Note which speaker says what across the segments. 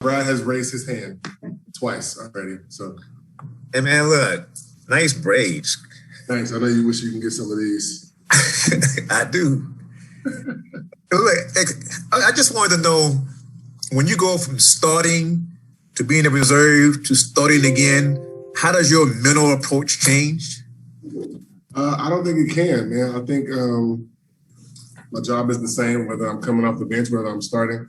Speaker 1: Brad has raised his hand twice already. So,
Speaker 2: hey man, look, nice braids.
Speaker 1: Thanks. I know you wish you can get some of these.
Speaker 2: I do. Look, I just wanted to know, when you go from starting to being a reserve to starting again, how does your mental approach change?
Speaker 1: I don't think it can, man. I think my job is the same, whether I'm coming off the bench, whether I'm starting.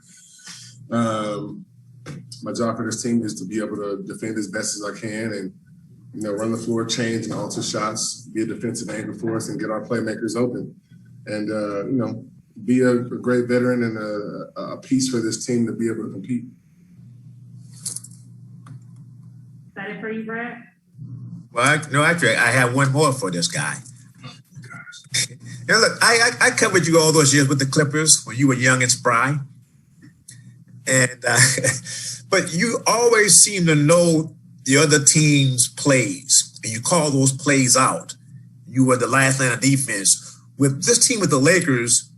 Speaker 1: My job for this team is to be able to defend as best as I can and, run the floor, change and alter shots, be a defensive anchor for us and get our playmakers open. And, be a great veteran and a piece for this team to be able to compete.
Speaker 3: Is that it for you, Brad?
Speaker 2: Well, no, actually, I have one more for this guy.
Speaker 1: Oh, gosh.
Speaker 2: Now, look, I covered you all those years with the Clippers when you were young and spry. And but you always seem to know the other team's plays, and you call those plays out. You were the last line of defense. With this team with the Lakers,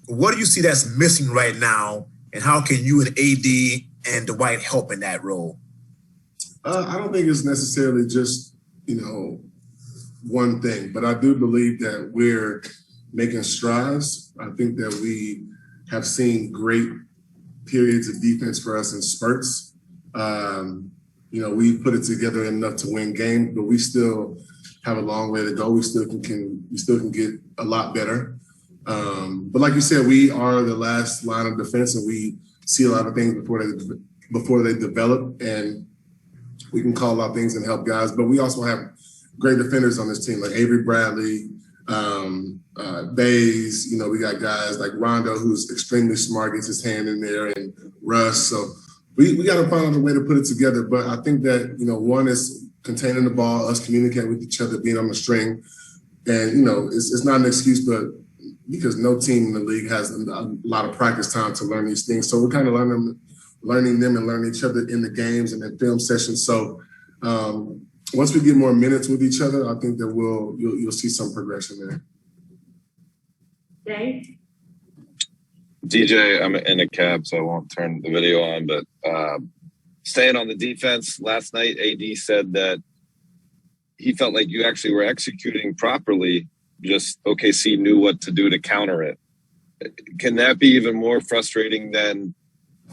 Speaker 2: what do you see that's missing right now, and how can you and AD and Dwight help in that role?
Speaker 1: I don't think it's necessarily just, one thing, but I do believe that we're making strides. I think that we have seen great periods of defense for us in spurts. We put it together enough to win games, but we still have a long way to go. We still can get a lot better. But like you said, we are the last line of defense, and we see a lot of things before they develop, and we can call out things and help guys. But we also have great defenders on this team, like Avery Bradley, Bays. We got guys like Rondo, who's extremely smart, gets his hand in there, and Russ. So we got to find a way to put it together. But I think that, one is containing the ball, us communicating with each other, being on the string. And, it's not an excuse, but because no team in the league has a lot of practice time to learn these things. So we're kind of learning them and learning each other in the games and in film sessions. So once we get more minutes with each other, I think that you'll see some progression there.
Speaker 3: Dave?
Speaker 4: DJ, I'm in a cab, so I won't turn the video on, but staying on the defense, last night AD said that he felt like you actually were executing properly, just OKC knew what to do to counter it. Can that be even more frustrating than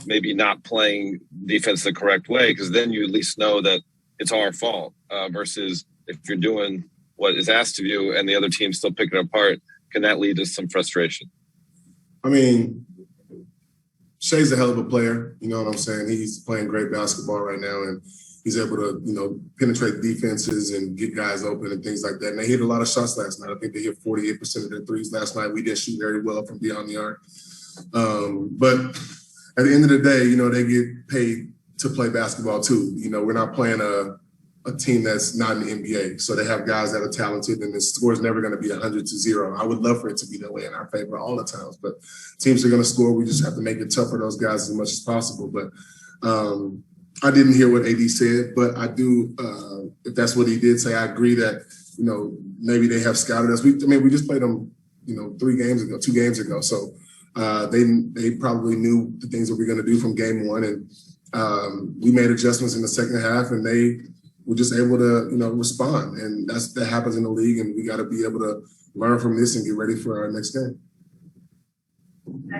Speaker 4: maybe not playing defense the correct way? Because then you at least know that it's our fault versus if you're doing what is asked of you and the other team's still picking it apart, can that lead to some frustration?
Speaker 1: I mean, Shai's a hell of a player. You know what I'm saying? He's playing great basketball right now, and he's able to, penetrate defenses and get guys open and things like that. And they hit a lot of shots last night. I think they hit 48% of their threes last night. We didn't shoot very well from beyond the arc. But at the end of the day, they get paid to play basketball too. We're not playing a team that's not in the NBA. So they have guys that are talented, and the score is never going to be 100-0. I would love for it to be that way in our favor all the times, but teams are going to score. We just have to make it tough for those guys as much as possible. But I didn't hear what AD said, but I do, if that's what he did say, I agree that, maybe they have scouted us. We just played them, 2 games ago. So they probably knew the things that we're going to do from game one. And we made adjustments in the second half, and they were just able to, respond. And that happens in the league, and we got to be able to learn from this and get ready for our next game.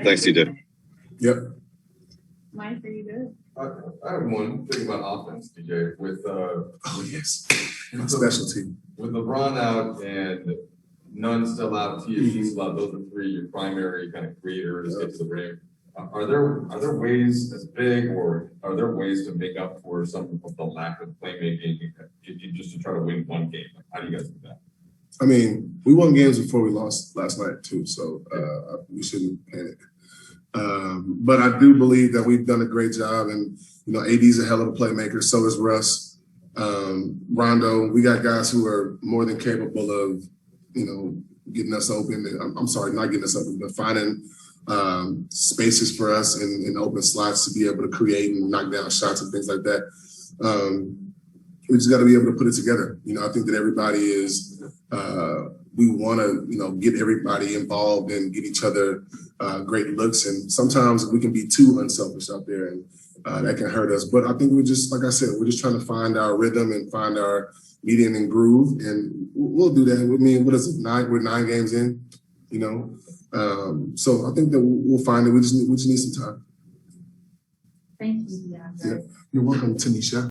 Speaker 4: Thanks, DJ.
Speaker 1: Yep.
Speaker 3: Mike, are you good?
Speaker 5: I have one thing about offense, DJ. With
Speaker 1: yes, specialty.
Speaker 5: With LeBron out and none still out, THC still out, those are 3 your primary kind of creators, get to the rim. Are there ways as big, or are there ways to make up for some of the lack of playmaking just to try to win one game? How do you guys do that?
Speaker 1: I mean, we won games before we lost last night too, so we shouldn't panic. But I do believe that we've done a great job, and AD's a hell of a playmaker. So is Russ, Rondo. We got guys who are more than capable of, getting us open. I'm sorry, not getting us open, but finding spaces for us in open slots to be able to create and knock down shots and things like that. We just got to be able to put it together. I think that everybody is. We want to, get everybody involved and get each other great looks. And sometimes we can be too unselfish out there. And that can hurt us. But I think we're just, like I said, we're just trying to find our rhythm and find our median and groove, and we'll do that. I mean, what is it? We're 9 games in, you know. So I think that we'll find it. We just need some time.
Speaker 3: Thank you, DeAndre.
Speaker 1: Yeah. You're welcome, Tanisha.